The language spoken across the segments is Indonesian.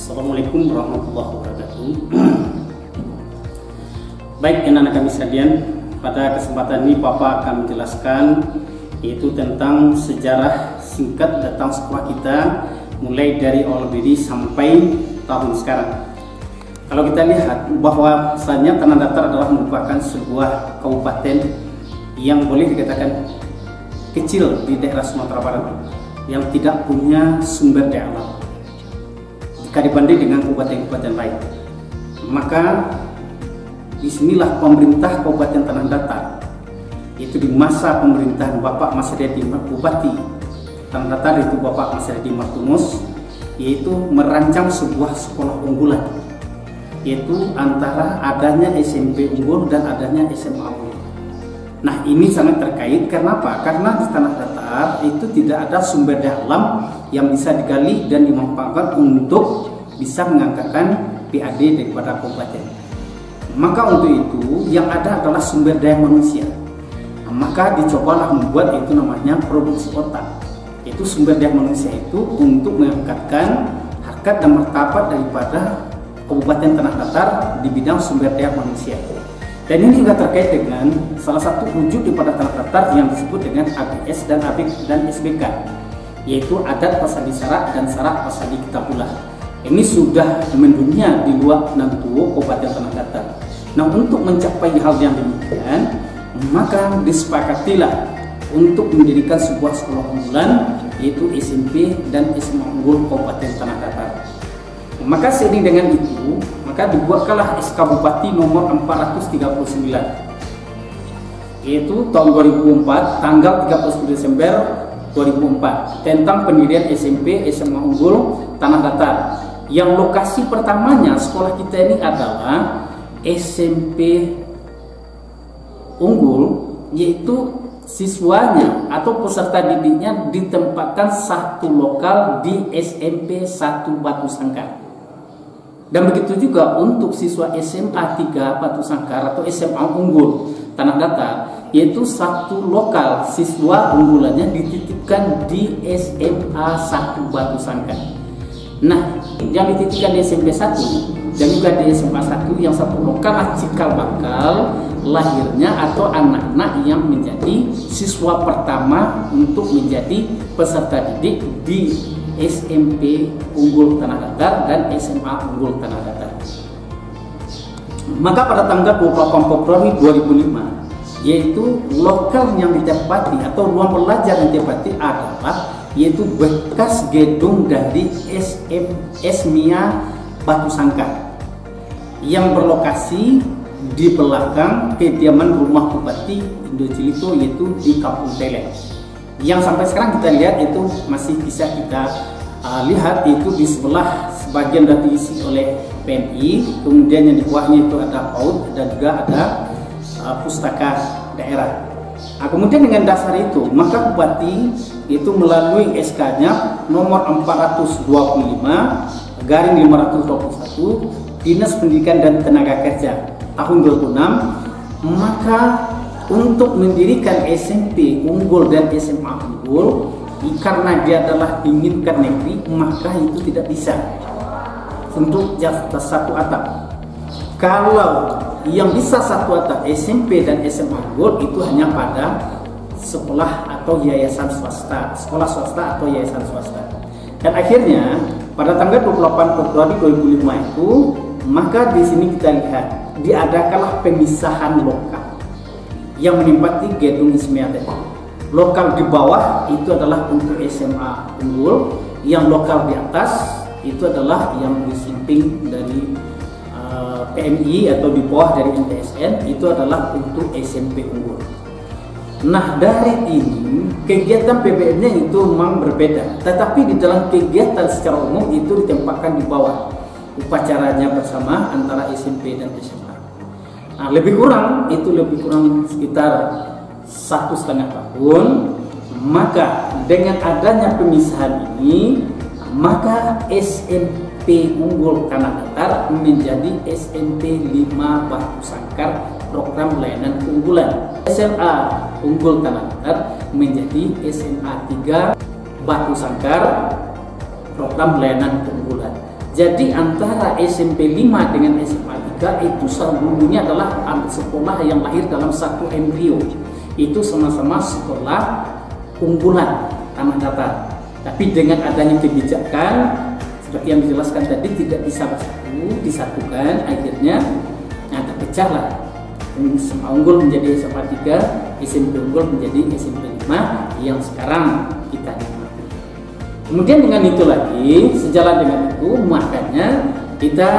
Assalamualaikum warahmatullahi wabarakatuh. Baik anak-anak kami sekalian, pada kesempatan ini Bapak akan menjelaskan yaitu tentang sejarah singkat tentang sekolah kita mulai dari awal berdiri sampai tahun sekarang. Kalau kita lihat bahwa misalnya Tanah Datar adalah merupakan sebuah kabupaten yang boleh dikatakan kecil di daerah Sumatera Barat yang tidak punya sumber daya alam jika dibanding dengan kabupaten-kabupaten lain. Maka disinilah pemerintah Kabupaten Tanah Datar, itu di masa pemerintahan Bapak Mas Riyadi Bupati Tanah Datar, itu Bapak Mas Riyadi Martinus, yaitu merancang sebuah sekolah unggulan, yaitu antara adanya SMP unggul dan adanya SMA unggul. Nah, ini sangat terkait karena apa? Karena di Tanah Datar itu tidak ada sumber daya alam yang bisa digali dan dimanfaatkan untuk bisa mengangkatkan PAD daripada kabupaten. Maka untuk itu yang ada adalah sumber daya manusia. Maka dicobalah membuat itu namanya produksi otak. Itu sumber daya manusia itu untuk mengangkatkan harkat dan martabat daripada Kabupaten Tanah Datar di bidang sumber daya manusia. Dan ini juga terkait dengan salah satu wujud daripada Tanah Datar yang disebut dengan ABS dan ABIK dan SBK, yaitu adat pasadi sarak dan sarak pasadi kitabullah. Ini sudah mendunia di luar Nantuo Kabupaten Tanah Datar. Nah, untuk mencapai hal yang demikian, maka disepakatilah untuk mendirikan sebuah sekolah unggulan, yaitu SMP dan SMA unggul Kabupaten Tanah Datar. Maka seiring dengan itu, maka dibuatkanlah SK Bupati nomor 439, yaitu tahun 2004, tanggal 31 Desember 2004, tentang pendirian SMP SMA unggul Tanah Datar. Yang lokasi pertamanya sekolah kita ini adalah SMP unggul, yaitu siswanya atau peserta didiknya ditempatkan satu lokal di SMP 1 Batu Sangkar. Dan begitu juga untuk siswa SMA 3 Batu Sangkar atau SMA unggul Tanah Datar, yaitu satu lokal siswa unggulannya dititipkan di SMA 1 Batu Sangkar. Nah, yang dititipkan di SMP 1 dan juga di SMA 1 yang satu lokal cikal bakal lahirnya atau anak-anak yang menjadi siswa pertama untuk menjadi peserta didik di SMP unggul Tanah Datar dan SMA unggul Tanah Datar. Maka pada tanggal 28 Februari 2005, yaitu lokal yang ditempati atau ruang belajar yang ditempati adalah yaitu bekas gedung dari SMIA Batu Sangkar yang berlokasi di belakang kediaman rumah Bupati Indojilito, yaitu di Kampung Teleng, yang sampai sekarang kita lihat itu masih bisa kita lihat, itu di sebelah sebagian sudah diisi oleh PMI, kemudian yang di bawahnya itu ada PAUD dan juga ada pustaka daerah. Nah, kemudian dengan dasar itu maka Bupati itu melalui SK-nya nomor 425/521 Dinas Pendidikan dan Tenaga Kerja tahun 2006, maka untuk mendirikan SMP unggul dan SMA unggul, karena dia adalah diinginkan negeri, maka itu tidak bisa untuk satu atap. Kalau yang bisa satu atap SMP dan SMA unggul itu hanya pada sekolah atau yayasan swasta, sekolah swasta atau yayasan swasta. Dan akhirnya pada tanggal 28 Februari 2005 itu, maka di sini kita lihat diadakanlah pemisahan lokal yang menempati gedung Ismia tadi. Lokal di bawah itu adalah untuk SMA unggul, yang lokal di atas itu adalah yang disimping dari PMI atau di bawah dari NTSN, itu adalah untuk SMP unggul. Nah, dari ini kegiatan PBM-nya itu memang berbeda, tetapi di dalam kegiatan secara umum itu ditempatkan di bawah upacaranya bersama antara SMP dan SMA. Nah, lebih kurang sekitar 1,5 tahun. Maka dengan adanya pemisahan ini, maka SMP unggul Tanah Datar menjadi SMP 5 Batu Sangkar program layanan keunggulan. SMA unggul Tanah Datar menjadi SMA 3 Batu Sangkar program layanan keunggulan. Jadi antara SMP 5 dengan SMA 3 itu sebelumnya adalah sekolah yang lahir dalam satu embrio. Itu sama-sama sekolah unggulan Tanah Datar. Tapi dengan adanya kebijakan seperti yang dijelaskan tadi tidak bisa disatukan, akhirnya terpecahlah. SMA unggul menjadi SMA 3, SMP unggul menjadi SMP 5 yang sekarang kita nikmati. Kemudian dengan itu lagi, sejalan dengan itu, makanya kita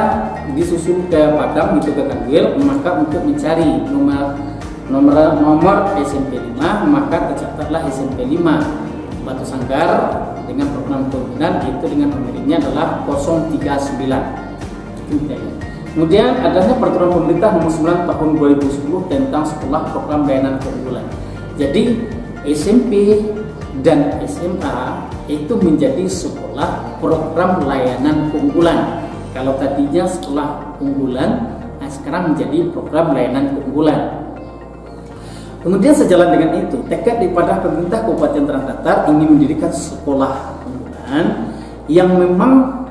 disusul ke Padang, gitu ke Kanwil, maka untuk mencari nomor SMP 5, maka tercatatlah SMP 5 Batu Sangkar dengan program pembinaan, itu dengan nomornya adalah 039. Kemudian adanya peraturan pemerintah nomor 9 tahun 2010 tentang sekolah program layanan keunggulan. Jadi SMP dan SMA itu menjadi sekolah program layanan keunggulan. Kalau tadinya sekolah unggulan, sekarang menjadi program layanan keunggulan. Kemudian sejalan dengan itu, tekad daripada pemerintah Kabupaten Tanah Datar ingin mendirikan sekolah unggulan yang memang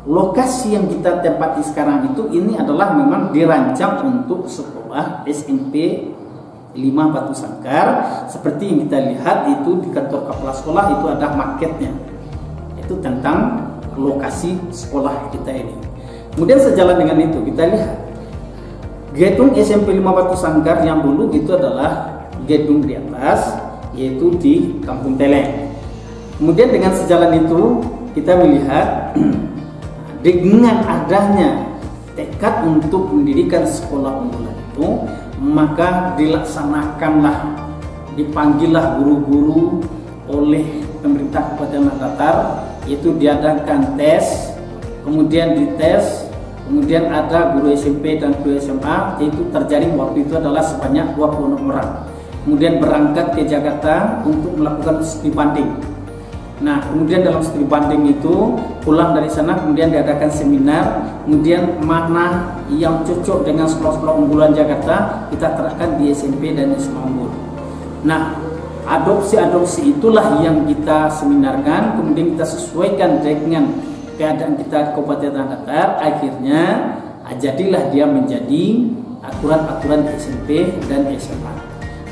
lokasi yang kita tempati sekarang itu ini adalah memang dirancang untuk sekolah SMP 5 Batu Sangkar. Seperti yang kita lihat itu di kantor kepala sekolah itu ada maketnya, itu tentang lokasi sekolah kita ini. Kemudian sejalan dengan itu kita lihat gedung SMP 5 Batu Sangkar yang dulu itu adalah gedung di atas, yaitu di Kampung Teleng. Kemudian dengan sejalan itu kita melihat dengan adanya tekad untuk mendirikan sekolah unggulan itu, maka dilaksanakanlah, dipanggillah guru-guru oleh pemerintah Kabupaten Tanah Datar, yaitu diadakan tes, kemudian dites, kemudian ada guru SMP dan guru SMA, yaitu terjaring waktu itu adalah sebanyak 26 orang. Kemudian berangkat ke Jakarta untuk melakukan studi banding. Nah, kemudian dalam studi banding itu pulang dari sana, kemudian diadakan seminar, kemudian mana yang cocok dengan sekolah-sekolah unggulan Jakarta kita terapkan di SMP dan SMA unggul. Nah, adopsi itulah yang kita seminarkan, kemudian kita sesuaikan dengan keadaan kita di Kabupaten Tanah Datar. Akhirnya jadilah dia menjadi aturan-aturan di SMP dan SMA.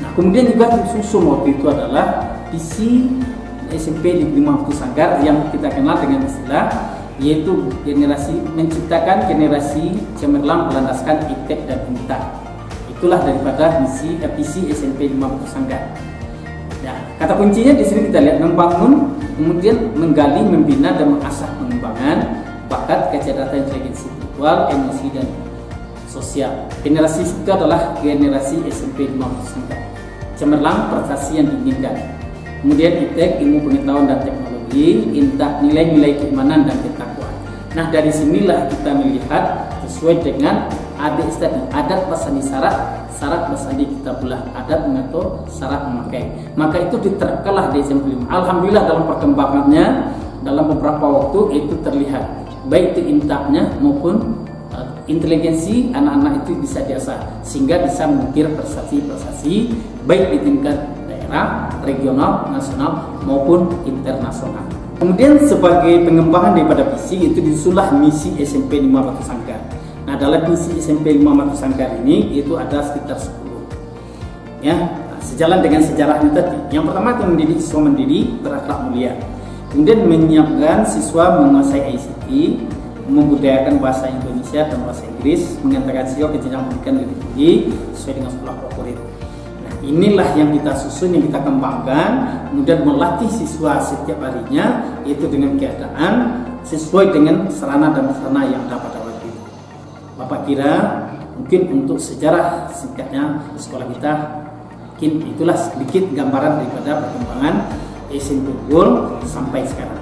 Nah, kemudian juga disusun waktu itu adalah visi SMP di 5 Batu Sangkar yang kita kenal dengan istilah, yaitu menciptakan generasi cemerlang berlandaskan iptek dan intak. Itulah daripada visi SMP 5 Batu Sangkar. Ya, kata kuncinya di sini kita lihat membangun, kemudian menggali, membina dan mengasah pengembangan bakat, kecerdasan, inteligensi intelektual, emosi dan sosial. Generasi itu adalah generasi SMP 5 Batu Sangkar. Cemerlang, prestasi yang diinginkan. Kemudian iptek, ilmu pengetahuan dan teknologi, intak, nilai-nilai keimanan dan ketakwaan. Nah, dari sinilah kita melihat sesuai dengan adat basandi syarat basandi kitabullah, adat mengatur syarat memakai. Maka itu diterapkanlah di SMP 5. Alhamdulillah dalam perkembangannya dalam beberapa waktu itu terlihat baik itu intaknya maupun inteligensi anak-anak itu bisa diasah sehingga bisa mengukir prestasi-prestasi baik di tingkat regional, nasional maupun internasional. Kemudian sebagai pengembangan daripada visi itu disulah misi SMP 5 Batu Sangkar. Nah, dalam misi SMP 5 Batu Sangkar ini itu ada sekitar 10. Ya, sejalan dengan sejarahnya tadi. Yang pertama itu mendidik siswa mendidik berakhlak mulia. Kemudian menyiapkan siswa menguasai ICT, membudayakan bahasa Indonesia dan bahasa Inggris, mengantarkan siswa ke jenjang pendidikan lebih tinggi sesuai dengan sekolah favorit. Inilah yang kita susun, yang kita kembangkan, kemudian melatih siswa setiap harinya, yaitu dengan keadaan sesuai dengan sarana dan prasarana yang ada pada waktu itu. Bapak kira mungkin untuk sejarah singkatnya sekolah kita, mungkin itulah sedikit gambaran daripada perkembangan SMP Unggul sampai sekarang.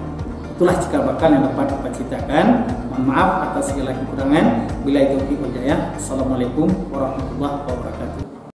Itulah cikal bakal yang dapat Bapak ceritakan. Mohon maaf atas segala kekurangan. Bila itu hidayah. Assalamualaikum warahmatullahi wabarakatuh.